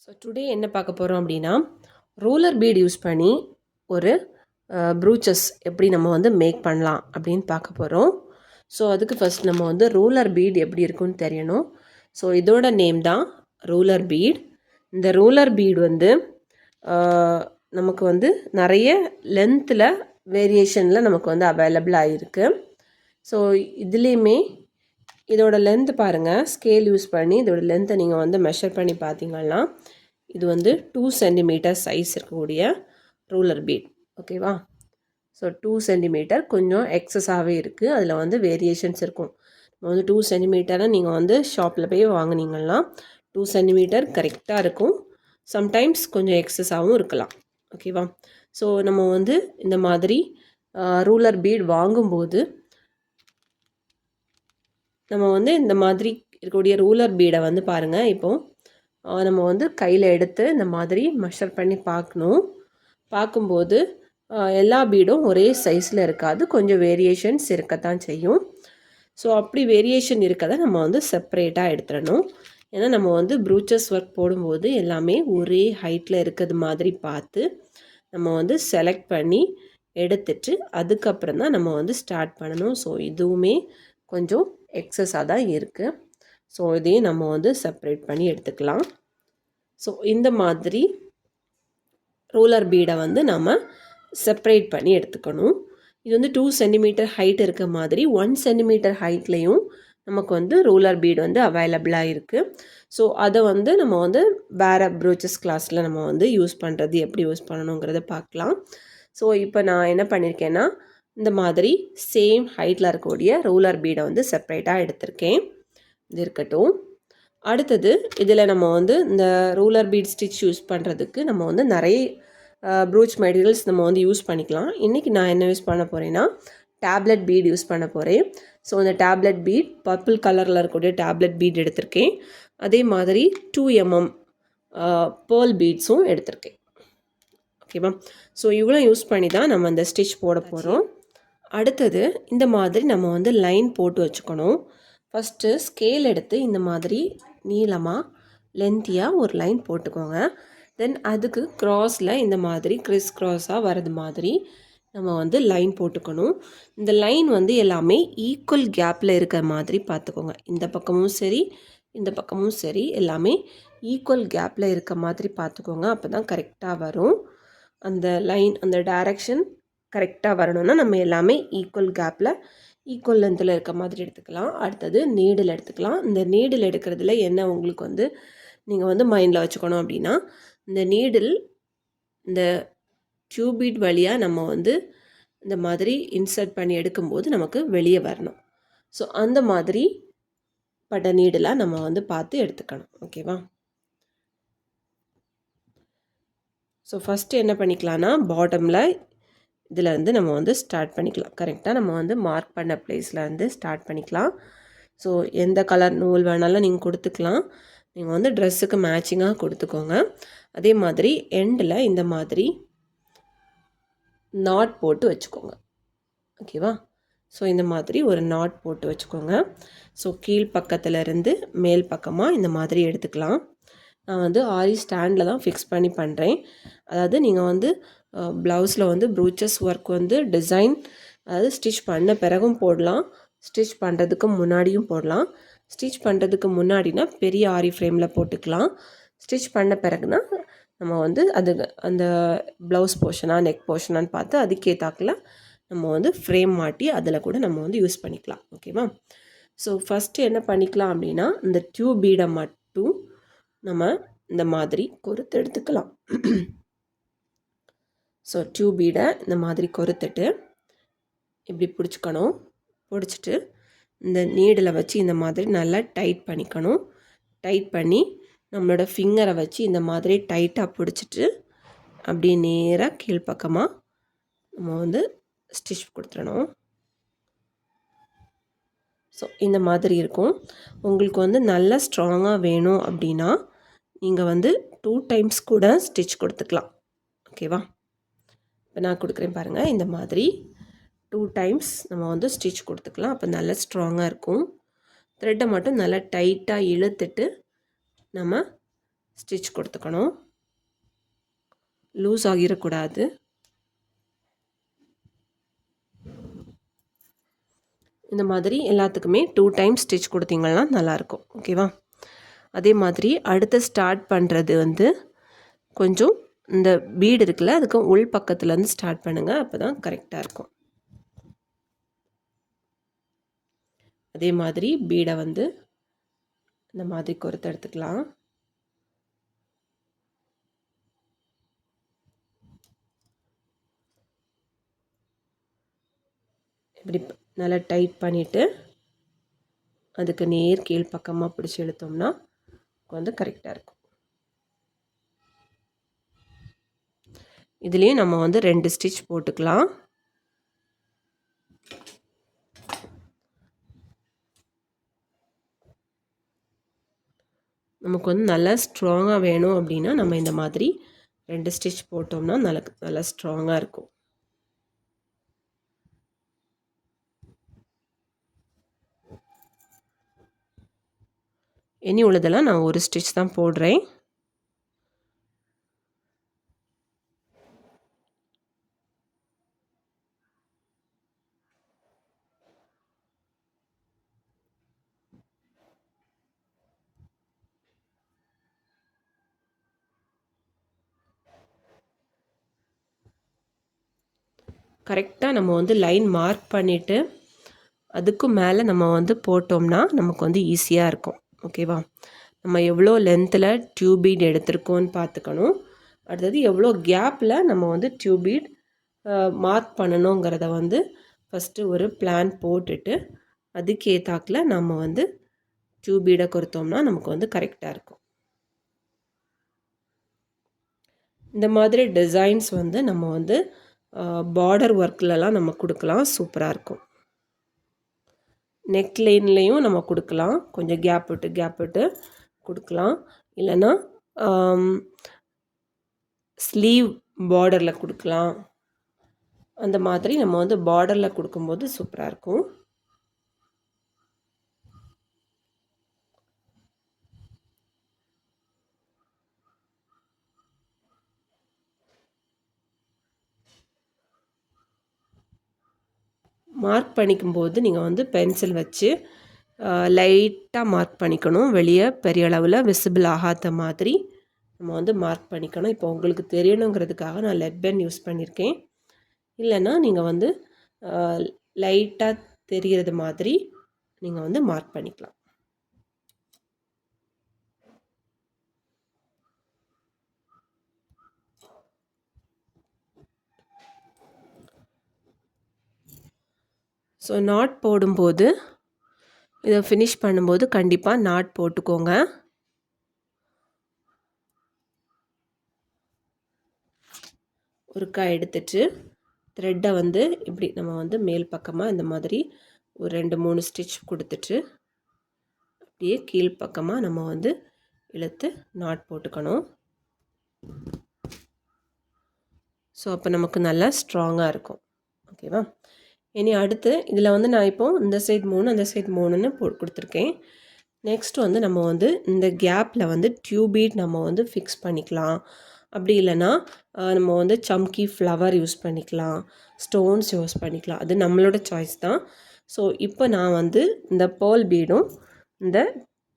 So today என்ன பார்க்க போகிறோம் அப்படின்னா ரோலர் பீட் யூஸ் பண்ணி ஒரு ப்ரூச்சஸ் எப்படி நம்ம வந்து மேக் பண்ணலாம் அப்படின்னு பார்க்க போகிறோம். ஸோ அதுக்கு ஃபஸ்ட் நம்ம வந்து ரோலர் பீட் எப்படி இருக்குன்னு தெரியணும். ஸோ இதோட நேம் தான் ரோலர் பீட். இந்த ரோலர் பீட் வந்து நமக்கு வந்து நிறைய லென்த்தில் வேரியேஷனில் நமக்கு வந்து அவைலபிளாக இருக்குது. ஸோ இதுலேயுமே இதோட லென்த் பாருங்கள், ஸ்கேல் யூஸ் பண்ணி இதோட லென்த்தை நீங்கள் வந்து மெஷர் பண்ணி பார்த்தீங்கன்னா இது வந்து 2 சென்டிமீட்டர் சைஸ் இருக்கக்கூடிய ரூலர் பீட். ஓகேவா? ஸோ 2 சென்டிமீட்டர் கொஞ்சம் எக்ஸஸாகவே இருக்குது. அதில் வந்து வேரியேஷன்ஸ் இருக்கும். நம்ம வந்து 2 சென்டிமீட்டரை நீங்கள் வந்து ஷாப்பில் போய் வாங்கினீங்கன்னா 2 சென்டிமீட்டர் கரெக்டாக இருக்கும். சம்டைம்ஸ் கொஞ்சம் எக்ஸஸாகவும் இருக்கலாம். ஓகேவா? ஸோ நம்ம வந்து இந்த மாதிரி ரூலர் பீட் வாங்கும்போது நம்ம வந்து இந்த மாதிரி இருக்கக்கூடிய ரூலர் பீடை வந்து பாருங்கள், இப்போது நம்ம வந்து கையில் எடுத்து இந்த மாதிரி மெஷர் பண்ணி பார்க்கும்போது எல்லா பீடும் ஒரே சைஸில் இருக்காது, கொஞ்சம் வேரியேஷன்ஸ் இருக்கத்தான் செய்யும். ஸோ அப்படி வேரியேஷன் இருக்கதை நம்ம வந்து செப்பரேட்டாக எடுத்துடணும். ஏன்னா நம்ம வந்து ப்ரூச்சஸ் ஒர்க் போடும்போது எல்லாமே ஒரே ஹைட்டில் இருக்கிறது மாதிரி பார்த்து நம்ம வந்து செலக்ட் பண்ணி எடுத்துட்டு அதுக்கப்புறம் தான் நம்ம வந்து ஸ்டார்ட் பண்ணணும். ஸோ இதுவுமே கொஞ்சம் எக்ஸஸாக தான் இருக்குது. ஸோ இதையும் நம்ம வந்து செப்பரேட் பண்ணி எடுத்துக்கலாம். ஸோ இந்த மாதிரி ரூலர் பீடை வந்து நம்ம செப்பரேட் பண்ணி எடுத்துக்கணும். இது வந்து 2 சென்டிமீட்டர் ஹைட் இருக்க மாதிரி 1 சென்டிமீட்டர் ஹைட்லேயும் நமக்கு வந்து ரூலர் பீடு வந்து அவைலபிளாக இருக்குது. ஸோ அதை வந்து நம்ம வந்து வேறு ப்ரூச்சஸ் கிளாஸில் நம்ம வந்து யூஸ் பண்ணுறது எப்படி யூஸ் பண்ணணுங்கிறத பார்க்கலாம். ஸோ இப்போ நான் என்ன பண்ணியிருக்கேன்னா இந்த மாதிரி சேம் ஹைட்டில் இருக்கக்கூடிய ரூலர் பீடை வந்து செப்பரேட்டாக எடுத்திருக்கேன். இது இருக்கட்டும். அடுத்தது இதில் நம்ம வந்து இந்த ரூலர் பீட் ஸ்டிச் யூஸ் பண்ணுறதுக்கு நம்ம வந்து நிறைய ப்ரூச் மெட்டீரியல்ஸ் நம்ம வந்து யூஸ் பண்ணிக்கலாம். இன்றைக்கி நான் என்ன யூஸ் பண்ண போகிறேன்னா டேப்லெட் பீட் யூஸ் பண்ண போகிறேன். ஸோ இந்த டேப்லெட் பீட் பர்பிள் கலரில் இருக்கக்கூடிய டேப்லெட் பீட் எடுத்திருக்கேன். அதே மாதிரி 2 mm பேர்ல் பீட்ஸும் எடுத்திருக்கேன். ஓகேவா? ஸோ இவ்வளோ யூஸ் பண்ணி தான் நம்ம இந்த ஸ்டிச் போட போகிறோம். அடுத்தது இந்த மாதிரி நம்ம வந்து லைன் போட்டு வச்சுக்கணும். ஃபஸ்ட்டு ஸ்கேல் எடுத்து இந்த மாதிரி நீளமாக லென்த்தியாக ஒரு லைன் போட்டுக்கோங்க. தென் அதுக்கு க்ராஸில் இந்த மாதிரி கிறிஸ் க்ராஸாக வரது மாதிரி நம்ம வந்து லைன் போட்டுக்கணும். இந்த லைன் வந்து எல்லாமே ஈக்குவல் கேப்பில் இருக்கிற மாதிரி பார்த்துக்கோங்க. இந்த பக்கமும் சரி இந்த பக்கமும் சரி எல்லாமே ஈக்குவல் கேப்பில் இருக்க மாதிரி பார்த்துக்கோங்க. அப்போ தான் கரெக்டாக வரும். அந்த லைன் அந்த டைரக்ஷன் கரெக்டாக வரணும்னா நம்ம எல்லாமே ஈக்குவல் கேப்பில் ஈக்குவல் லென்த்தில் இருக்க மாதிரி எடுத்துக்கலாம். அடுத்தது நீடில் எடுத்துக்கலாம். இந்த நீடில் எடுக்கிறதுல என்ன உங்களுக்கு வந்து நீங்கள் வந்து மைண்டில் வச்சுக்கணும் அப்படின்னா இந்த நீடில் இந்த டியூப் பீட் வழியாக நம்ம வந்து இந்த மாதிரி இன்சர்ட் பண்ணி எடுக்கும்போது நமக்கு வெளியே வரணும். ஸோ அந்த மாதிரி பட்ட நீடலாக நம்ம வந்து பார்த்து எடுத்துக்கணும். ஓகேவா? ஸோ ஃபஸ்ட்டு என்ன பண்ணிக்கலாம்னா பாட்டமில் இதில் வந்து நம்ம வந்து ஸ்டார்ட் பண்ணிக்கலாம். கரெக்டாக நம்ம வந்து மார்க் பண்ண பிளேஸில் வந்து ஸ்டார்ட் பண்ணிக்கலாம். ஸோ எந்த கலர் நூல் வேணாலும் நீங்கள் கொடுத்துக்கலாம். நீங்கள் வந்து ட்ரெஸ்ஸுக்கு மேட்சிங்காக கொடுத்துக்கோங்க. அதே மாதிரி எண்டில் இந்த மாதிரி நாட் போட்டு வச்சுக்கோங்க. ஓகேவா? ஸோ இந்த மாதிரி ஒரு நாட் போட்டு வச்சுக்கோங்க. ஸோ கீழ் பக்கத்துலேருந்து மேல் பக்கமாக இந்த மாதிரி எடுத்துக்கலாம். நான் வந்து ஆரி ஸ்டாண்டில் தான் ஃபிக்ஸ் பண்ணி பண்ணுறேன். அதாவது நீங்கள் வந்து ப்ளவுஸில் வந்து ப்ரூச்சஸ் ஒர்க் வந்து டிசைன் அதாவது ஸ்டிச் பண்ண பிறகும் போடலாம், ஸ்டிச் பண்ணுறதுக்கு முன்னாடியும் போடலாம். ஸ்டிச் பண்ணுறதுக்கு முன்னாடினா பெரிய ஆரி ஃப்ரேமில் போட்டுக்கலாம். ஸ்டிச் பண்ண பிறகுனா நம்ம வந்து அது அந்த ப்ளவுஸ் போர்ஷனாக நெக் போர்ஷனான்னு பார்த்து அதுக்கேற்றாக்கில் நம்ம வந்து ஃப்ரேம் மாட்டி அதில் கூட நம்ம வந்து யூஸ் பண்ணிக்கலாம். ஓகேவா? ஸோ ஃபஸ்ட்டு என்ன பண்ணிக்கலாம் அப்படின்னா இந்த டியூப் பீடை மட்டும் நம்ம இந்த மாதிரி கொறுத்து எடுத்துக்கலாம். ஸோ டியூப் பீடை இந்த மாதிரி கொறுத்துட்டு இப்படி பிடிச்சிக்கணும். பிடிச்சிட்டு இந்த நீடில் வச்சு இந்த மாதிரி நல்லா டைட் பண்ணிக்கணும். டைட் பண்ணி நம்மளோட ஃபிங்கரை வச்சு இந்த மாதிரி டைட்டாக பிடிச்சிட்டு அப்படியே நேராக கீழ்ப்பக்கமாக நம்ம வந்து ஸ்டிச் கொடுத்துடணும். ஸோ இந்த மாதிரி இருக்கும். உங்களுக்கு வந்து நல்லா ஸ்ட்ராங்காக வேணும் அப்படின்னா நீங்கள் வந்து 2 times கூட ஸ்டிச் கொடுத்துக்கலாம். ஓகேவா? இப்போ நான் கொடுக்குறேன் பாருங்கள். இந்த மாதிரி 2 times நம்ம வந்து ஸ்டிச் கொடுத்துக்கலாம். அப்போ நல்லா ஸ்ட்ராங்காக இருக்கும். த்ரெட்டை மட்டும் நல்லா டைட்டாக இழுத்துட்டு நம்ம ஸ்டிச் கொடுத்துக்கணும். லூஸ் ஆகிடக்கூடாது. இந்த மாதிரி எல்லாத்துக்குமே 2 டைம்ஸ் ஸ்டிச் கொடுத்தீங்கன்னா நல்லாயிருக்கும். ஓகேவா? அதே மாதிரி அடுத்து ஸ்டார்ட் பண்ணுறது வந்து கொஞ்சம் இந்த பீடு இருக்குல்ல, அதுக்கு உள் பக்கத்துலேருந்து ஸ்டார்ட் பண்ணுங்கள். அப்போ தான் கரெக்டாக இருக்கும். அதே மாதிரி பீடை வந்து இந்த மாதிரி கொறுத்து எடுத்துக்கலாம். இப்படி நல்லா டைட் பண்ணிவிட்டு அதுக்கு நேர் கீழ் பக்கமாக பிடிச்சி இழுத்தோம்னா வந்து கரெக்டாக இருக்கும். இதுலேயும் நம்ம வந்து 2 ஸ்டிச் போட்டுக்கலாம். நமக்கு வந்து நல்லா ஸ்ட்ராங்காக வேணும் அப்படின்னா நம்ம இந்த மாதிரி 2 ஸ்டிச் போட்டோம்னா நல்லா ஸ்ட்ராங்காக இருக்கும். இனி உள்ளதெல்லாம் நான் ஒரு ஸ்டிச் தான் போடுறேன். கரெக்டாக நம்ம வந்து லைன் மார்க் பண்ணிவிட்டு அதுக்கும் மேலே நம்ம வந்து போட்டோம்னா நமக்கு வந்து ஈஸியாக இருக்கும். ஓகேவா? நம்ம எவ்வளோ லென்த்தில் டியூப் பீட் எடுத்திருக்கோன்னு பார்த்துக்கணும். அடுத்தது எவ்வளோ கேப்பில் நம்ம வந்து டியூப் பீட் மார்க் பண்ணணுங்கிறத வந்து ஃபஸ்ட்டு ஒரு பிளான் போட்டுட்டு அதுக்கேற்றாக்கில் நம்ம வந்து டியூப் பீடை கொடுத்தோம்னா நமக்கு வந்து கரெக்டாக இருக்கும். இந்த மாதிரி டிசைன்ஸ் வந்து நம்ம வந்து பார்டர் ஒர்க்லலாம் நம்ம கொடுக்கலாம். சூப்பராக இருக்கும். நெக் லைன்லேயும் நம்ம கொடுக்கலாம். கொஞ்சம் கேப் விட்டு கொடுக்கலாம். இல்லைன்னா ஸ்லீவ் பார்டரில் கொடுக்கலாம். அந்த மாதிரி நம்ம வந்து பார்டரில் கொடுக்கும்போது சூப்பராக இருக்கும். மார்க் பண்ணிக்கும்போது நீங்கள் வந்து பென்சில் வச்சு லைட்டாக மார்க் பண்ணிக்கணும். வெளியே பெரிய அளவில் விசிபிள் ஆகாத மாதிரி நம்ம வந்து மார்க் பண்ணிக்கணும். இப்போ உங்களுக்கு தெரியணுங்கிறதுக்காக நான் லெட் பென் யூஸ் பண்ணியிருக்கேன். இல்லைன்னா நீங்கள் வந்து லைட்டாக தெரிகிறது மாதிரி நீங்கள் வந்து மார்க் பண்ணிக்கலாம். ஸோ நாட் போடும்போது இதை ஃபினிஷ் பண்ணும்போது கண்டிப்பாக நாட் போட்டுக்கோங்க. ஒருக்கா எடுத்துட்டு த்ரெட்டை வந்து இப்படி நம்ம வந்து மேல் பக்கமாக இந்த மாதிரி ஒரு 2-3 ஸ்டிச் கொடுத்துட்டு அப்படியே கீழ்ப்பக்கமாக நம்ம வந்து இழுத்து நாட் போட்டுக்கணும். ஸோ அப்போ நமக்கு நல்லா ஸ்ட்ராங்காக இருக்கும். ஓகேவா? இனி அடுத்து இதில் வந்து நான் இப்போது இந்த சைட் 3 அந்த சைட் 3ன்னு கொடுத்துருக்கேன். நெக்ஸ்ட் வந்து நம்ம வந்து இந்த கேப்பில் வந்து டியூப் பீட் நம்ம வந்து ஃபிக்ஸ் பண்ணிக்கலாம். அப்படி இல்லைன்னா நம்ம வந்து சம்கி ஃப்ளவர் யூஸ் பண்ணிக்கலாம், ஸ்டோன்ஸ் யூஸ் பண்ணிக்கலாம். அது நம்மளோட சாய்ஸ் தான். ஸோ இப்போ நான் வந்து இந்த பேர்ல் பீடும் இந்த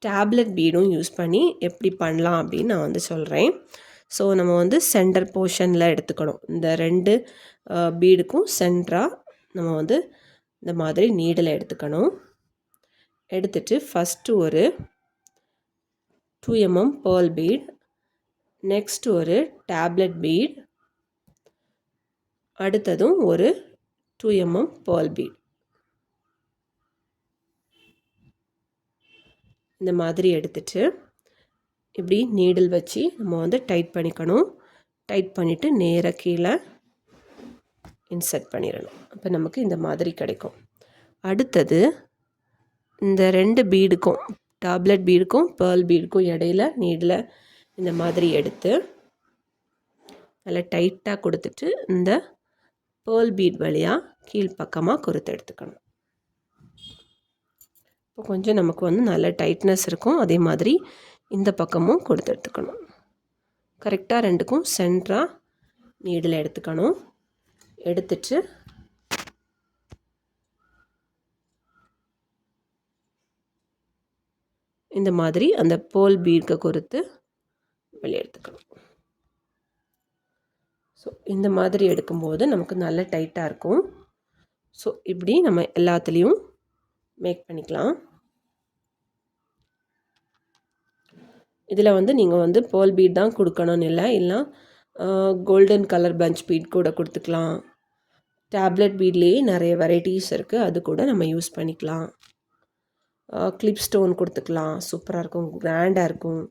டேப்லெட் பீடும் யூஸ் பண்ணி எப்படி பண்ணலாம் அப்படின்னு நான் வந்து சொல்கிறேன். ஸோ நம்ம வந்து சென்டர் போர்ஷனில் எடுத்துக்கணும். இந்த 2 பீடுக்கும் சென்டராக நம்ம வந்து இந்த மாதிரி நீடில் எடுத்துக்கணும். எடுத்துட்டு ஃபஸ்ட்டு ஒரு 2 mm பேர்ல் பீட், நெக்ஸ்ட் ஒரு டேப்லெட் பீட், அடுத்ததும் ஒரு 2 mm பேர்ல் பீட். இந்த மாதிரி எடுத்துட்டு இப்படி நீடில் வச்சு நம்ம வந்து டைட் பண்ணிக்கணும். டைட் பண்ணிவிட்டு நேராக கீழே இன்சர்ட் பண்ணிடணும். அப்போ நமக்கு இந்த மாதிரி கிடைக்கும். அடுத்தது இந்த 2 பீடுக்கும் டேப்லெட் பீடுக்கும் பேர்ல் பீடுக்கும் இடையில நீடில் இந்த மாதிரி எடுத்து நல்லா டைட்டாக கொடுத்துட்டு இந்த பேர்ல் பீட் வழியாக கீழ்ப்பக்கமாக கொறுத்து எடுத்துக்கணும். இப்போ கொஞ்சம் நமக்கு வந்து நல்ல டைட்னஸ் இருக்கும். அதே மாதிரி இந்த பக்கமும் கொடுத்து எடுத்துக்கணும். கரெக்டாக ரெண்டுக்கும் சென்டராக நீடில் எடுத்துக்கணும். எடுத்துட்டு இந்த மாதிரி அந்த போல் பீட்க கொடுத்து வெளியே எடுத்துக்கணும். ஸோ இந்த மாதிரி எடுக்கும்போது நமக்கு நல்ல டைட்டாக இருக்கும். ஸோ இப்படி நம்ம எல்லாத்துலேயும் மேக் பண்ணிக்கலாம். இதில் வந்து நீங்கள் வந்து போல் பீட் தான் கொடுக்கணும்னு இல்லை கோல்டன் கலர் பஞ்ச் பீட் கூட கொடுத்துக்கலாம். டேப்லெட் பீட்லேயே நிறைய வெரைட்டிஸ் இருக்குது, அது கூட நம்ம யூஸ் பண்ணிக்கலாம். கிளிப் ஸ்டோன் கொடுத்துக்கலாம், சூப்பராக இருக்கும், கிராண்டாக இருக்கும்.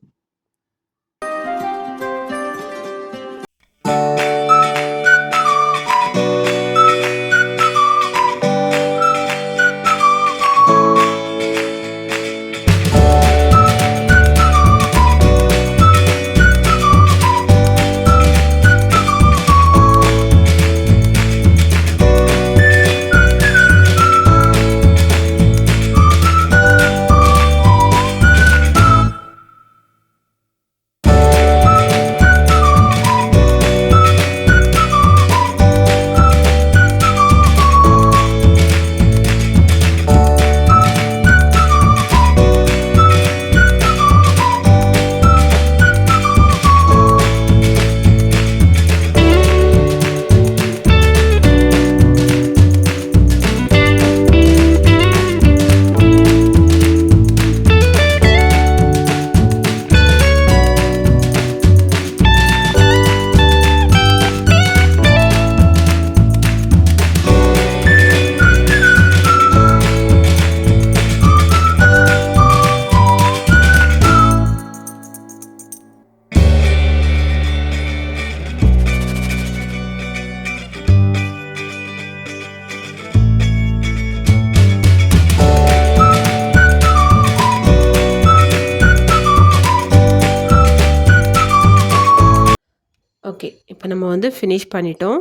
ஓகே, இப்போ நம்ம வந்து ஃபினிஷ் பண்ணிட்டோம்.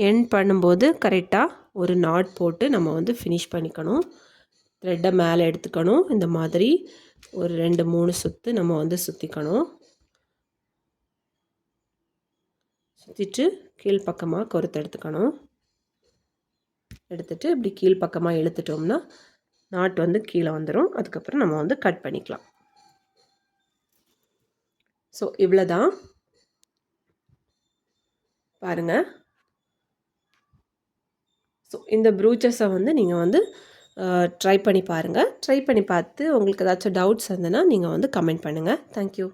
எண்ட் பண்ணும்போது கரெக்டாக ஒரு நாட் போட்டு நம்ம வந்து ஃபினிஷ் பண்ணிக்கணும். த்ரெட்டை மேலே எடுத்துக்கணும். இந்த மாதிரி ஒரு 2-3 சுற்று நம்ம வந்து சுற்றிக்கணும். சுற்றிட்டு கீழ்ப்பக்கமாக கொறுத்து எடுத்துக்கணும். எடுத்துகிட்டு இப்படி கீழ்ப்பக்கமாக இழுத்துட்டோம்னா நாட் வந்து கீழே வந்துடும். அதுக்கப்புறம் நம்ம வந்து கட் பண்ணிக்கலாம். ஸோ இவ்வளோ தான் பாருங்கள். ஸோ இந்த ப்ரூச்சஸை வந்து நீங்கள் வந்து ட்ரை பண்ணி பாருங்கள். ட்ரை பண்ணி பார்த்து உங்களுக்கு ஏதாச்சும் டவுட்ஸ் இருந்ததுன்னா நீங்கள் வந்து கமெண்ட் பண்ணுங்கள். தேங்க்யூ.